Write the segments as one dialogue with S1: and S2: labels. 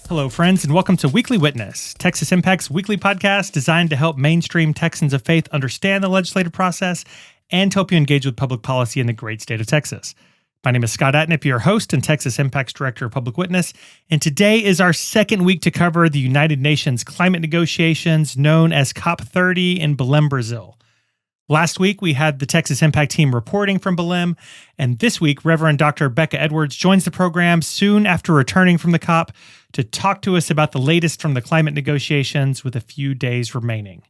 S1: Hello, friends, and welcome to Weekly Witness, Texas Impact's weekly podcast designed to help mainstream Texans of faith understand the legislative process and to help you engage with public policy in the great state of Texas. My name is Scott Atnip, your host and Texas Impact's Director of Public Witness, and today is our second week to cover the United Nations climate negotiations known as COP30 in Belém, Brazil. Last week, we had the Texas Impact team reporting from Belém, and this week, Reverend Dr. Becca Edwards joins the program soon after returning from the COP to talk to us about the latest from the climate negotiations with a few days remaining.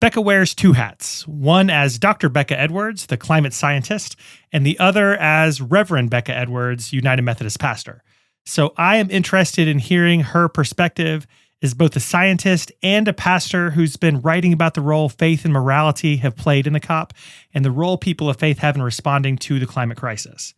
S1: Becca wears two hats, one as Dr. Becca Edwards, the climate scientist, and the other as Reverend Becca Edwards, United Methodist pastor. So I am interested in hearing her perspective as both a scientist and a pastor who's been writing about the role faith and morality have played in the COP and the role people of faith have in responding to the climate crisis.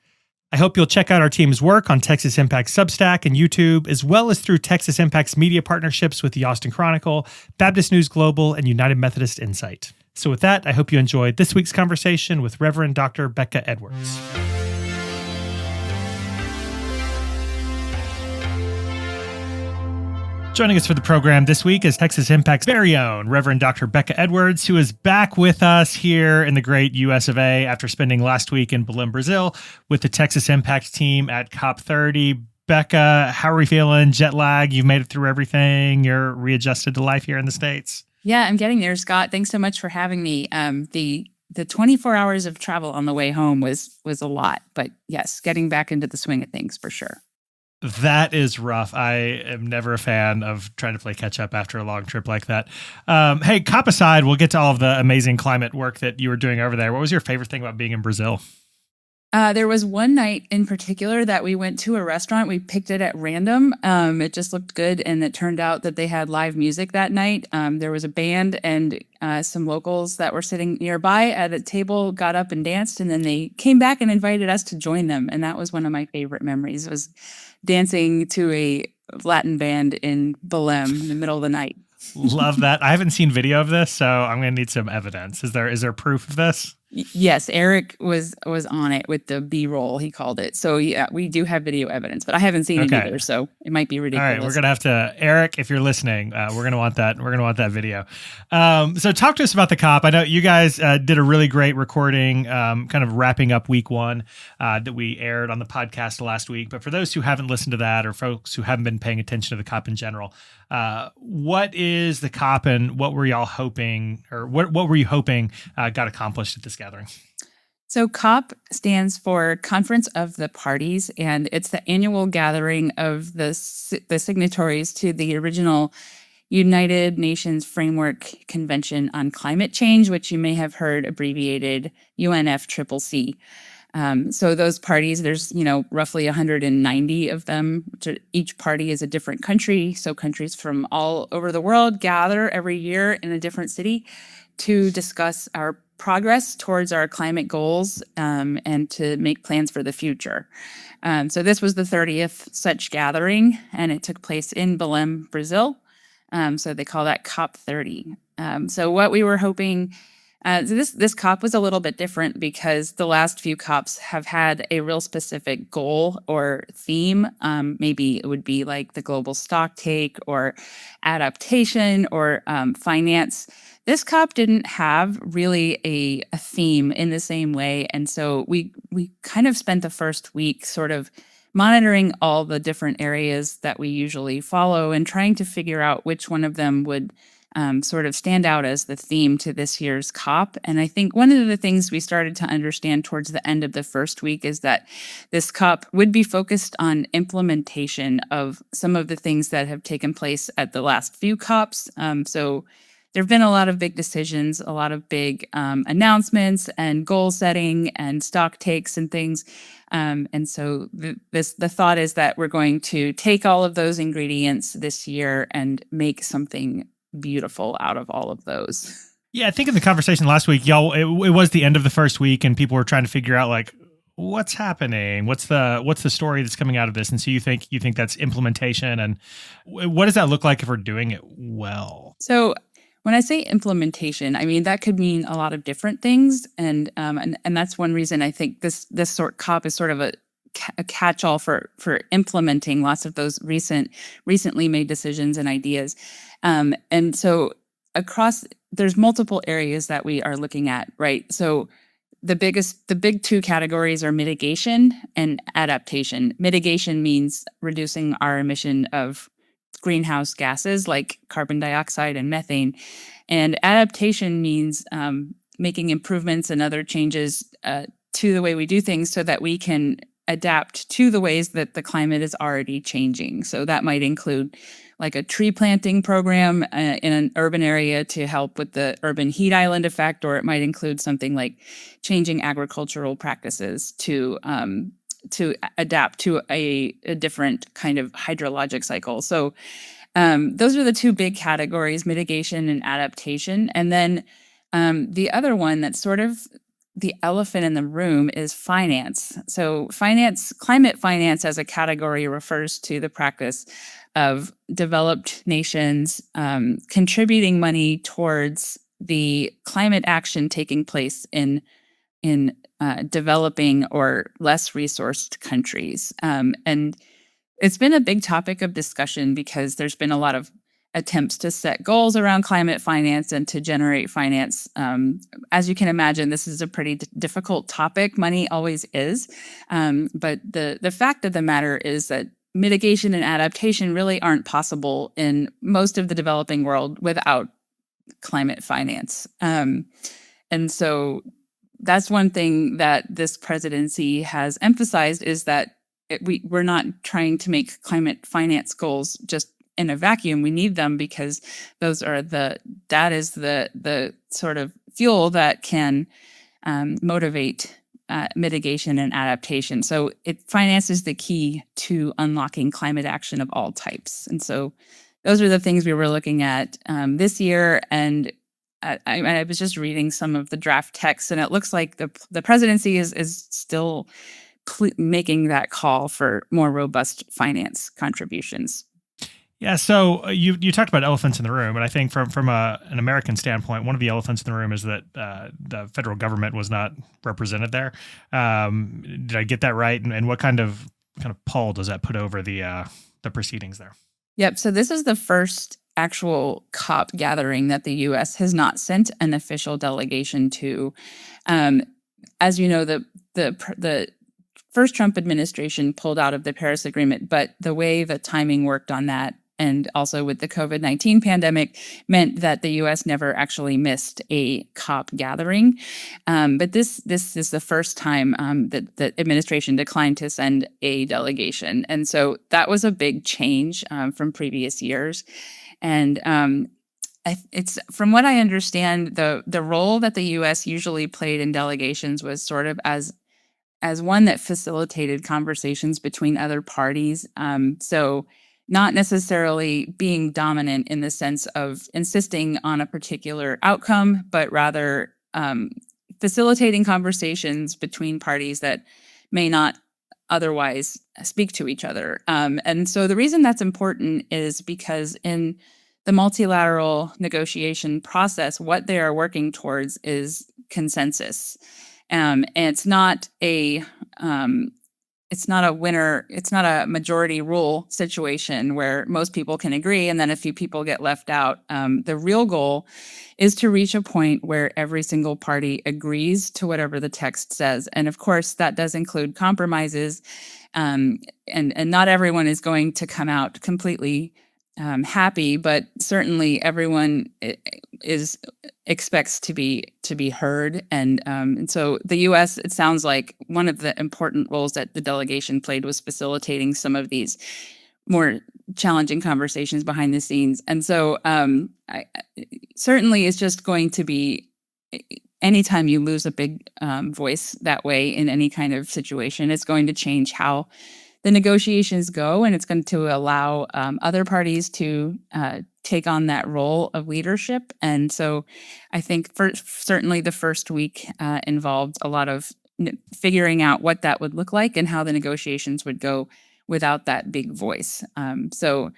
S1: I hope you'll check out our team's work on Texas Impact Substack and YouTube, as well as through Texas Impact's media partnerships with the Austin Chronicle, Baptist News Global, and United Methodist Insight. So with that, I hope you enjoyed this week's conversation with Reverend Dr. Becca Edwards. Joining us for the program this week is Texas Impact's very own Reverend Dr. Becca Edwards, who is back with us here in the great US of A after spending last week in Belém, Brazil with the Texas Impact team at COP30. Becca, how are we feeling? Jet lag? You've made it through everything. You're readjusted to life here in the States.
S2: Yeah, I'm getting there, Scott. Thanks so much for having me. The 24 hours of travel on the way home was a lot, but yes, getting back into the swing of things for sure.
S1: That is rough. I am never a fan of trying to play catch up after a long trip like that. Hey, COP aside, we'll get to all of the amazing climate work that you were doing over there. What was your favorite thing about being in Brazil?
S2: There was one night in particular that we went to a restaurant. We picked it at random. It just looked good, and it turned out that they had live music that night. There was a band, and some locals that were sitting nearby at a table got up and danced, and then they came back and invited us to join them. And that was one of my favorite memories, was dancing to a Latin band in Belém in the middle of the night.
S1: Love that. I haven't seen video of this, so I'm going to need some evidence. Is there proof of this?
S2: Yes, Eric was on it with the B-roll, he called it. So yeah, we do have video evidence, but I haven't seen it either, so it might be ridiculous.
S1: All right, we're gonna have to, Eric, if you're listening, we're gonna want that. We're gonna want that video. So talk to us about the COP. I know you guys did a really great recording, kind of wrapping up week one that we aired on the podcast last week. But for those who haven't listened to that, or folks who haven't been paying attention to the COP in general, what is the COP, and what were y'all hoping, or what were you hoping got accomplished at this gathering?
S2: So COP stands for Conference of the Parties, and it's the annual gathering of the signatories to the original United Nations Framework Convention on Climate Change, which you may have heard abbreviated UNFCCC. So those parties, there's, roughly 190 of them. Each party is a different country. So countries from all over the world gather every year in a different city to discuss our progress towards our climate goals and to make plans for the future. So this was the 30th such gathering, and it took place in Belém, Brazil. So they call that COP30. So what we were hoping, this COP was a little bit different because the last few COPs have had a real specific goal or theme. Maybe it would be like the global stock take or adaptation or finance. This COP didn't have really a theme in the same way. And so we kind of spent the first week sort of monitoring all the different areas that we usually follow and trying to figure out which one of them would sort of stand out as the theme to this year's COP. And I think one of the things we started to understand towards the end of the first week is that this COP would be focused on implementation of some of the things that have taken place at the last few COPs. So there have been a lot of big decisions, a lot of big announcements and goal setting and stock takes and things. And so the thought is that we're going to take all of those ingredients this year and make something beautiful out of all of those.
S1: Yeah, I think in the conversation last week, y'all, it was the end of the first week, and people were trying to figure out like, what's happening? What's the story that's coming out of this? And so you think that's implementation, and what does that look like if we're doing it well?
S2: So when I say implementation, I mean that could mean a lot of different things, and that's one reason I think this sort COP is sort of a a catch-all for implementing lots of those recently made decisions and ideas. And so there's multiple areas that we are looking at, right? So the big two categories are mitigation and adaptation. Mitigation means reducing our emission of greenhouse gases like carbon dioxide and methane. And adaptation means making improvements and other changes to the way we do things so that we can adapt to the ways that the climate is already changing. So that might include like a tree planting program in an urban area to help with the urban heat island effect, or it might include something like changing agricultural practices to adapt to a different kind of hydrologic cycle. So those are the two big categories, mitigation and adaptation. And then the other one that's sort of the elephant in the room is finance. So climate finance as a category refers to the practice of developed nations contributing money towards the climate action taking place in developing or less resourced countries. And it's been a big topic of discussion because there's been a lot of attempts to set goals around climate finance and to generate finance. As you can imagine, this is a pretty difficult topic. Money always is. But the fact of the matter is that mitigation and adaptation really aren't possible in most of the developing world without climate finance. And so that's one thing that this presidency has emphasized is that we're not trying to make climate finance goals just in a vacuum. We need them because that is the sort of fuel that can motivate mitigation and adaptation. So finance is the key to unlocking climate action of all types. And so those are the things we were looking at this year. And I was just reading some of the draft texts, and it looks like the presidency is still making that call for more robust finance contributions.
S1: Yeah, so you talked about elephants in the room, and I think from an American standpoint, one of the elephants in the room is that the federal government was not represented there. Did I get that right? And what kind of pall does that put over the proceedings there?
S2: Yep. So this is the first actual COP gathering that the U.S. has not sent an official delegation to. As you know, the first Trump administration pulled out of the Paris Agreement, but the way the timing worked on that, and also with the COVID-19 pandemic, meant that the U.S. never actually missed a COP gathering. But this is the first time that the administration declined to send a delegation. And so that was a big change from previous years. And it's from what I understand, the role that the U.S. usually played in delegations was sort of as one that facilitated conversations between other parties. So not necessarily being dominant in the sense of insisting on a particular outcome, but rather facilitating conversations between parties that may not otherwise speak to each other. And so the reason that's important is because in the multilateral negotiation process, what they are working towards is consensus. And it's not a winner, it's not a majority rule situation where most people can agree and then a few people get left out. The real goal is to reach a point where every single party agrees to whatever the text says. And of course, that does include compromises. And not everyone is going to come out completely happy, but certainly everyone expects to be heard, and so the U.S. It sounds like one of the important roles that the delegation played was facilitating some of these more challenging conversations behind the scenes, and so certainly it's just going to be. Anytime you lose a big voice that way in any kind of situation, it's going to change how the negotiations go, and it's going to allow other parties to take on that role of leadership. And so I think certainly the first week involved a lot of figuring out what that would look like and how the negotiations would go without that big voice. So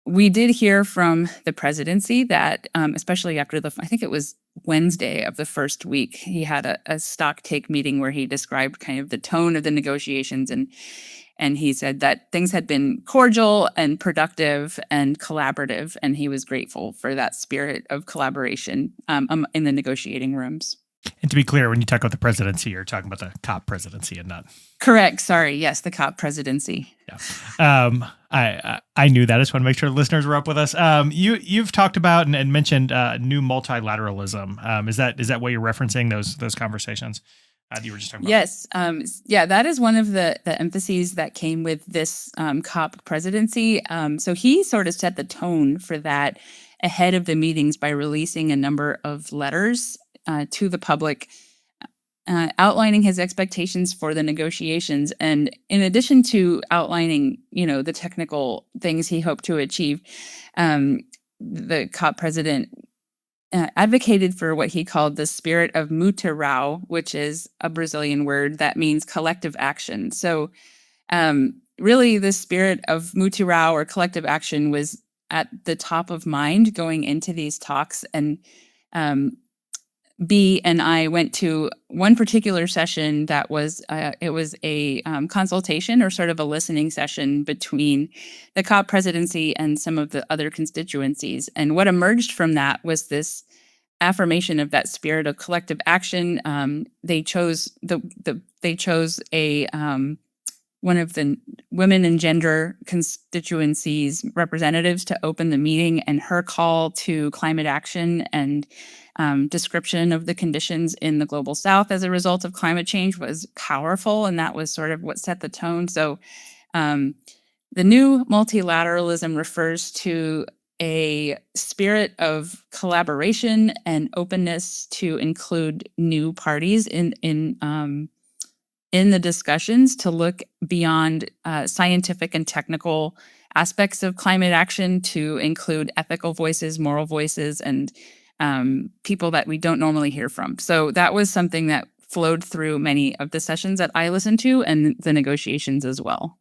S2: we did hear from the presidency that, especially after I think it was Wednesday of the first week. He had a stock take meeting where he described kind of the tone of the negotiations, and he said that things had been cordial and productive and collaborative, and he was grateful for that spirit of collaboration in the negotiating rooms.
S1: And to be clear, when you talk about the presidency, you're talking about the COP presidency and not...
S2: Correct. Sorry. Yes, the COP presidency.
S1: Yeah. I knew that. I just want to make sure the listeners were up with us. You've talked about and mentioned new multilateralism. Is that what you're referencing, those conversations that you were just talking about?
S2: Yes. Yeah, that is one of the emphases that came with this COP presidency. So he sort of set the tone for that ahead of the meetings by releasing a number of letters to the public, outlining his expectations for the negotiations. And in addition to outlining, the technical things he hoped to achieve, the COP president advocated for what he called the spirit of mutirão, which is a Brazilian word that means collective action. So really, the spirit of mutirão or collective action was at the top of mind going into these talks. And B and I went to one particular session that was it was a consultation or sort of a listening session between the COP presidency and some of the other constituencies. And what emerged from that was this affirmation of that spirit of collective action. They chose a one of the women and gender constituencies representatives to open the meeting, and her call to climate action and description of the conditions in the global south as a result of climate change was powerful, and that was sort of what set the tone. So the new multilateralism refers to a spirit of collaboration and openness to include new parties in the discussions, to look beyond scientific and technical aspects of climate action to include ethical voices, moral voices, and people that we don't normally hear from. So that was something that flowed through many of the sessions that I listened to and the negotiations as well.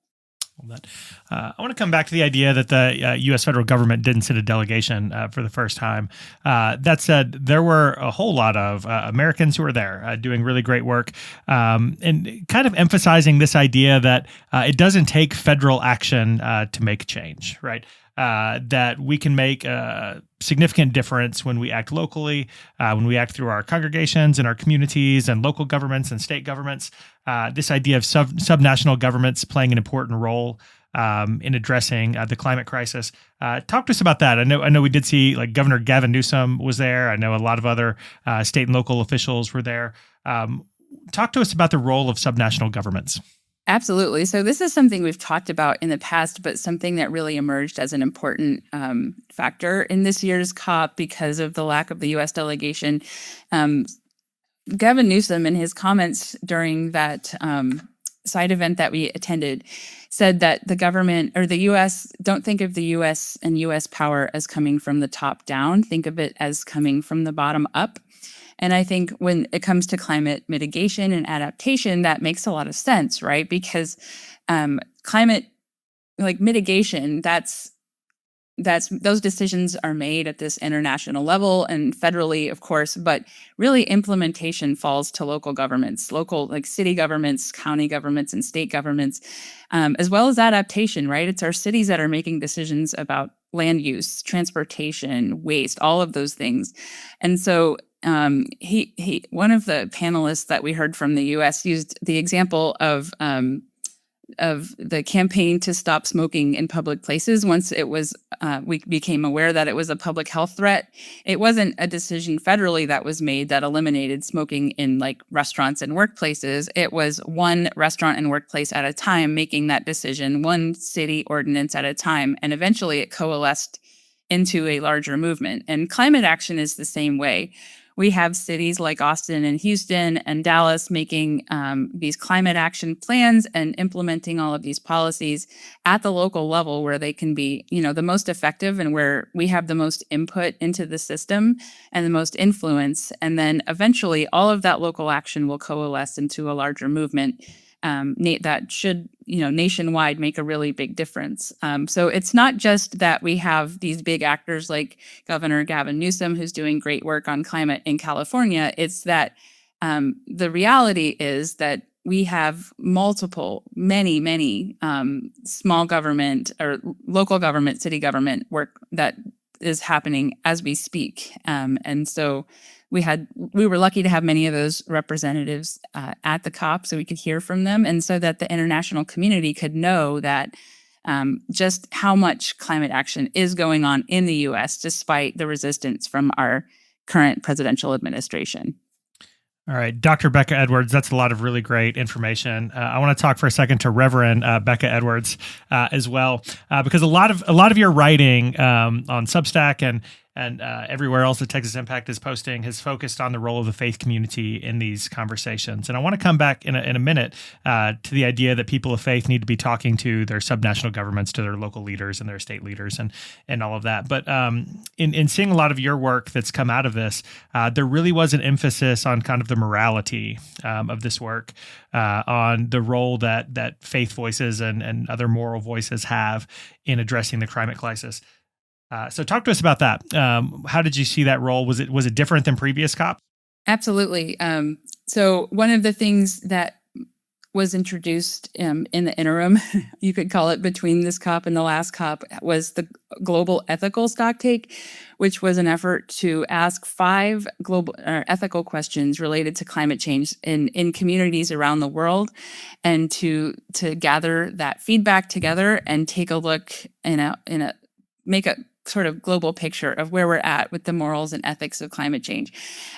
S1: I want to come back to the idea that the U.S. federal government didn't send a delegation for the first time. That said, there were a whole lot of Americans who were there doing really great work, and kind of emphasizing this idea that it doesn't take federal action to make change, right? That we can make a significant difference when we act locally, when we act through our congregations and our communities and local governments and state governments. This idea of subnational governments playing an important role in addressing the climate crisis. Talk to us about that. I know we did see, like, Governor Gavin Newsom was there. I know a lot of other state and local officials were there. Talk to us about the role of subnational governments.
S2: Absolutely. So this is something we've talked about in the past, but something that really emerged as an important factor in this year's COP because of the lack of the U.S. delegation. Gavin Newsom, in his comments during that side event that we attended, said that the government or the U.S. don't think of the U.S. and U.S. power as coming from the top down. Think of it as coming from the bottom up. And I think when it comes to climate mitigation and adaptation, that makes a lot of sense, right? Because climate, like mitigation, that's those decisions are made at this international level and federally, of course, but really implementation falls to local governments, like city governments, county governments, and state governments, as well as adaptation, right? It's our cities that are making decisions about land use, transportation, waste, all of those things. And so he one of the panelists that we heard from the U.S. used the example of the campaign to stop smoking in public places. Once it was, we became aware that it was a public health threat. It wasn't a decision federally that was made that eliminated smoking in like restaurants and workplaces. It was one restaurant and workplace at a time making that decision, one city ordinance at a time, and eventually it coalesced into a larger movement. And climate action is the same way. We have cities like Austin and Houston and Dallas making these climate action plans and implementing all of these policies at the local level where they can be, the most effective and where we have the most input into the system and the most influence. And then eventually all of that local action will coalesce into a larger movement. that should, nationwide make a really big difference. So it's not just that we have these big actors like Governor Gavin Newsom, who's doing great work on climate in California. It's that the reality is that we have many small government or local government, city government work that is happening as we speak. And so we were lucky to have many of those representatives at the COP so we could hear from them, and so that the international community could know that just how much climate action is going on in the U.S. despite the resistance from our current presidential administration.
S1: All right, Dr. Becca Edwards, that's a lot of really great information. I want to talk for a second to Reverend Becca Edwards as well, because a lot of your writing on Substack and everywhere else that Texas Impact is posting has focused on the role of the faith community in these conversations. And I want to come back in a minute to the idea that people of faith need to be talking to their subnational governments, to their local leaders and their state leaders and all of that. But in seeing a lot of your work that's come out of this, there really was an emphasis on kind of the morality of this work, on the role that faith voices and other moral voices have in addressing the climate crisis. So talk to us about that. How did you see that role? Was it different than previous COP?
S2: Absolutely. So one of the things that was introduced in the interim, you could call it, between this COP and the last COP, was the Global Ethical Stocktake, which was an effort to ask 5 global ethical questions related to climate change in communities around the world, and to gather that feedback together and take a look make a sort of global picture of where we're at with the morals and ethics of climate change.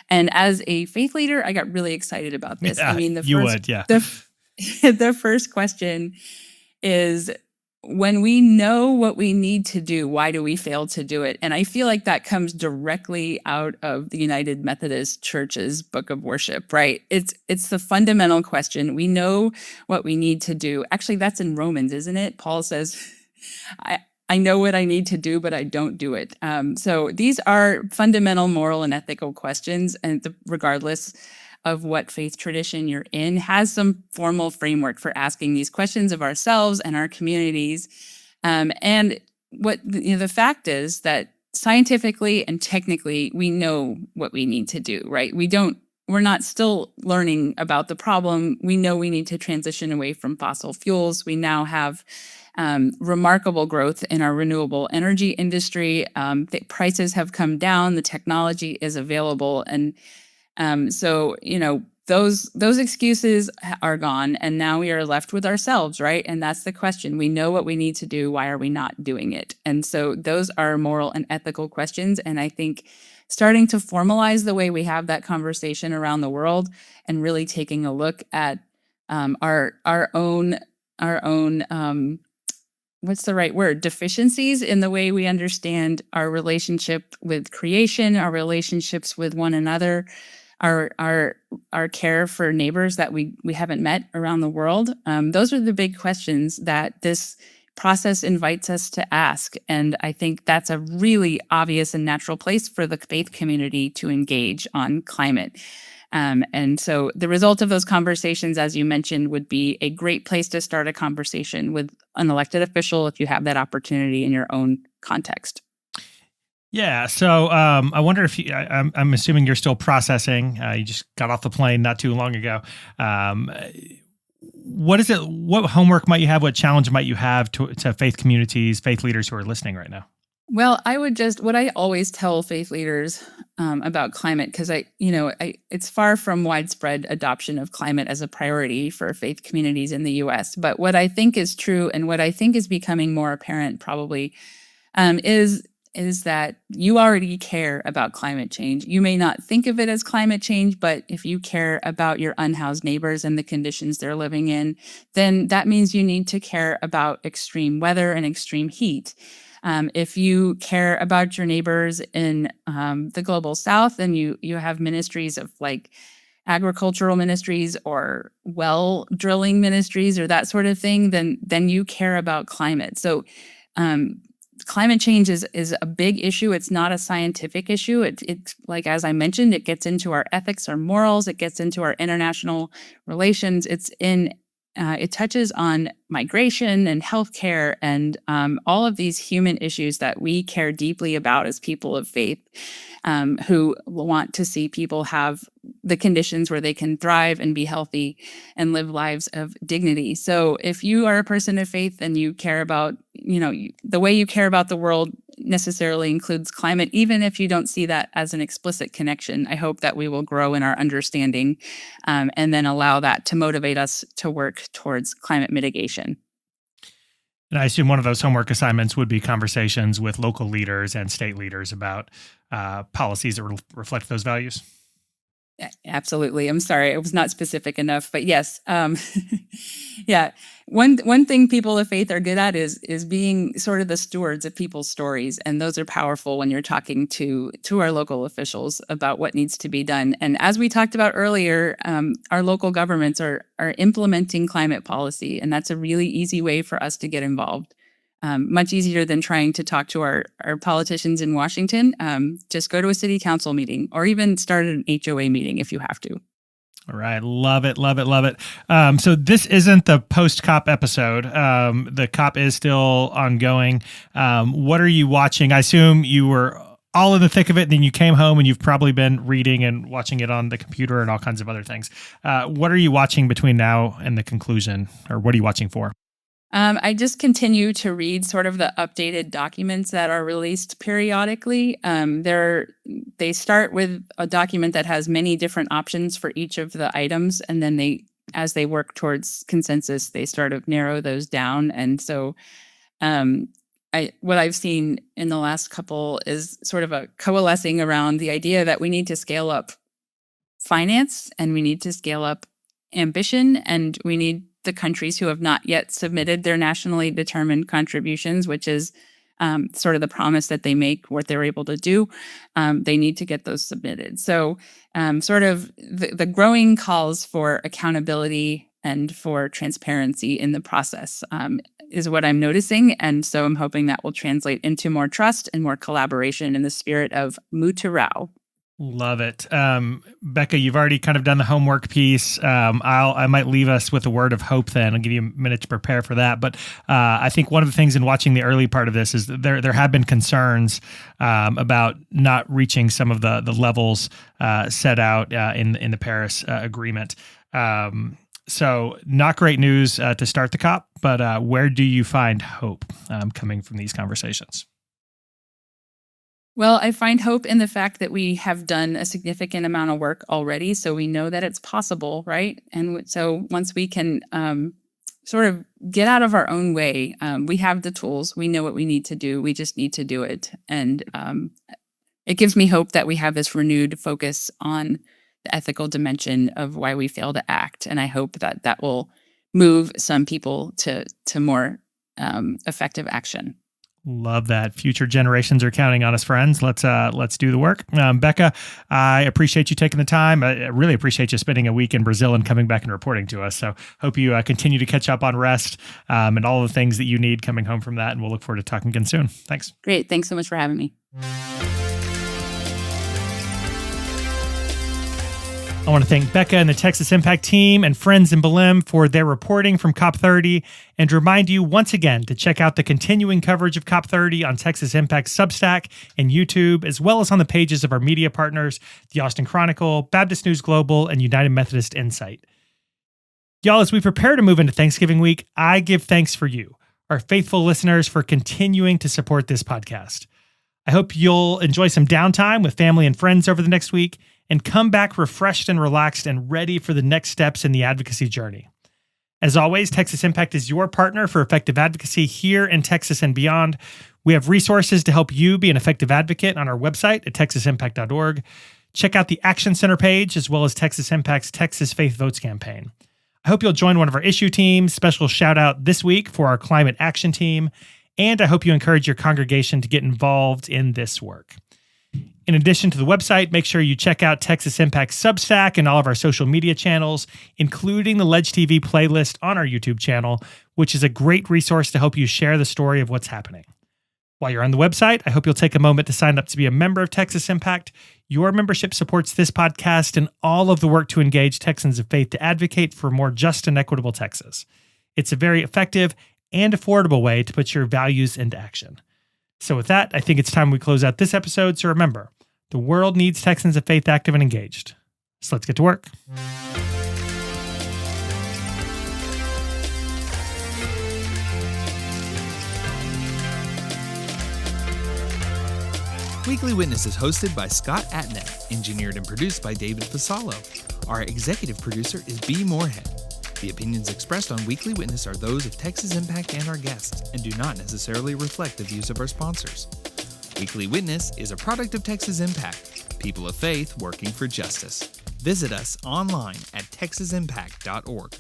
S2: And as a faith leader, I got really excited about this.
S1: Yeah,
S2: the first question is, when we know what we need to do, why do we fail to do it? And I feel like that comes directly out of the United Methodist Church's Book of Worship, right? It's the fundamental question. We know what we need to do. Actually, that's in Romans, isn't it? Paul says, I know what I need to do, but I don't do it. So these are fundamental moral and ethical questions, and regardless of what faith tradition you're in, has some formal framework for asking these questions of ourselves and our communities. And what the fact is that scientifically and technically, we know what we need to do, right? We're not still learning about the problem. We know we need to transition away from fossil fuels. We now have remarkable growth in our renewable energy industry. The prices have come down. The technology is available, and so those excuses are gone, and now we are left with ourselves, right? And that's the question. We know what we need to do. Why are we not doing it? And so those are moral and ethical questions. And I think starting to formalize the way we have that conversation around the world, and really taking a look at our own what's the right word? Deficiencies in the way we understand our relationship with creation, our relationships with one another, our care for neighbors that we haven't met around the world. Those are the big questions that this process invites us to ask. And I think that's a really obvious and natural place for the faith community to engage on climate. And so the result of those conversations, as you mentioned, would be a great place to start a conversation with an elected official if you have that opportunity in your own context.
S1: Yeah. So I wonder if I'm assuming you're still processing. You just got off the plane not too long ago. What is it? What homework might you have? What challenge might you have to faith communities, faith leaders who are listening right now?
S2: Well, what I always tell faith leaders about climate, because it's far from widespread adoption of climate as a priority for faith communities in the U.S. But what I think is true, and what I think is becoming more apparent probably, is that you already care about climate change. You may not think of it as climate change, but if you care about your unhoused neighbors and the conditions they're living in, then that means you need to care about extreme weather and extreme heat. If you care about your neighbors in the global south, then you have ministries of like agricultural ministries or well drilling ministries or that sort of thing, then you care about climate. So climate change is a big issue. It's not a scientific issue. It's like, as I mentioned, it gets into our ethics, our morals, it gets into our international relations. It's in it touches on migration and healthcare and all of these human issues that we care deeply about as people of faith, who want to see people have the conditions where they can thrive and be healthy and live lives of dignity. So if you are a person of faith and you care about, the way you care about the world necessarily includes climate, even if you don't see that as an explicit connection, I hope that we will grow in our understanding and then allow that to motivate us to work towards climate mitigation.
S1: And I assume one of those homework assignments would be conversations with local leaders and state leaders about policies that reflect those values.
S2: Absolutely. I'm sorry, I was not specific enough, but yes. Yeah. One thing people of faith are good at is being sort of the stewards of people's stories. And those are powerful when you're talking to our local officials about what needs to be done. And as we talked about earlier, our local governments are implementing climate policy. And that's a really easy way for us to get involved. Much easier than trying to talk to our politicians in Washington. Just go to a city council meeting or even start an HOA meeting if you have to.
S1: All right. Love it. Love it. Love it. So this isn't the post-COP episode. The COP is still ongoing. What are you watching? I assume you were all in the thick of it, and then you came home and you've probably been reading and watching it on the computer and all kinds of other things. What are you watching between now and the conclusion, or what are you watching for?
S2: I just continue to read sort of the updated documents that are released periodically. They start with a document that has many different options for each of the items, and then as they work towards consensus, they sort of narrow those down. And so what I've seen in the last couple is sort of a coalescing around the idea that we need to scale up finance and we need to scale up ambition, and we need the countries who have not yet submitted their nationally determined contributions, which is sort of the promise that they make, what they're able to do. They need to get those submitted. So sort of the growing calls for accountability and for transparency in the process is what I'm noticing. And so I'm hoping that will translate into more trust and more collaboration in the spirit of Muturao.
S1: Love it. Becca, you've already kind of done the homework piece. I might leave us with a word of hope then. I'll give you a minute to prepare for that. But I think one of the things in watching the early part of this is that there have been concerns about not reaching some of the levels set out in the Paris Agreement. So not great news to start the COP, but where do you find hope coming from these conversations?
S2: Well, I find hope in the fact that we have done a significant amount of work already, so we know that it's possible, right? And so once we can sort of get out of our own way, we have the tools, we know what we need to do, we just need to do it. And it gives me hope that we have this renewed focus on the ethical dimension of why we fail to act. And I hope that will move some people to more effective action.
S1: Love that. Future generations are counting on us, friends. Let's do the work. Becca, I appreciate you taking the time. I really appreciate you spending a week in Brazil and coming back and reporting to us. So hope you continue to catch up on rest and all the things that you need coming home from that. And we'll look forward to talking again soon. Thanks.
S2: Great. Thanks so much for having me.
S1: I want to thank Becca and the Texas Impact team and friends in Belém for their reporting from COP30, and to remind you once again to check out the continuing coverage of COP30 on Texas Impact's Substack and YouTube, as well as on the pages of our media partners, the Austin Chronicle, Baptist News Global, and United Methodist Insight. Y'all, as we prepare to move into Thanksgiving week, I give thanks for you, our faithful listeners, for continuing to support this podcast. I hope you'll enjoy some downtime with family and friends over the next week, and come back refreshed and relaxed and ready for the next steps in the advocacy journey. As always, Texas Impact is your partner for effective advocacy here in Texas and beyond. We have resources to help you be an effective advocate on our website at texasimpact.org. Check out the Action Center page, as well as Texas Impact's Texas Faith Votes campaign. I hope you'll join one of our issue teams. Special shout out this week for our climate action team. And I hope you encourage your congregation to get involved in this work. In addition to the website, make sure you check out Texas Impact's Substack and all of our social media channels, including the Ledge TV playlist on our YouTube channel, which is a great resource to help you share the story of what's happening. While you're on the website, I hope you'll take a moment to sign up to be a member of Texas Impact. Your membership supports this podcast and all of the work to engage Texans of faith to advocate for a more just and equitable Texas. It's a very effective and affordable way to put your values into action. So with that, I think it's time we close out this episode. So remember, the world needs Texans of faith active and engaged. So let's get to work.
S3: Weekly Witness is hosted by Scott Atnet, engineered and produced by David Fasalo. Our executive producer is B. Moorhead. The opinions expressed on Weekly Witness are those of Texas Impact and our guests, and do not necessarily reflect the views of our sponsors. Weekly Witness is a product of Texas Impact, people of faith working for justice. Visit us online at texasimpact.org.